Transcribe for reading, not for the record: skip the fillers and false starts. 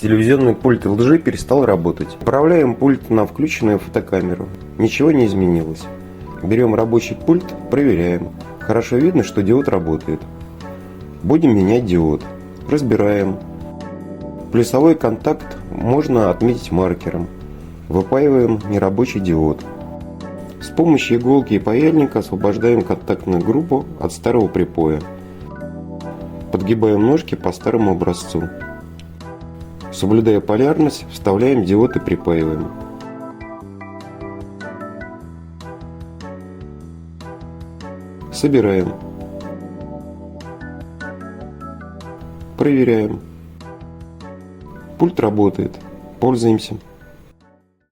Телевизионный пульт LG перестал работать. Управляем пульт на включенную фотокамеру. Ничего не изменилось. Берем рабочий пульт, проверяем. Хорошо видно, что диод работает. Будем менять диод. Разбираем. Плюсовой контакт можно отметить маркером. Выпаиваем нерабочий диод. С помощью иголки и паяльника освобождаем контактную группу от старого припоя. Подгибаем ножки по старому образцу. Соблюдая полярность, вставляем диод и припаиваем. Собираем. Проверяем. Пульт работает. Пользуемся.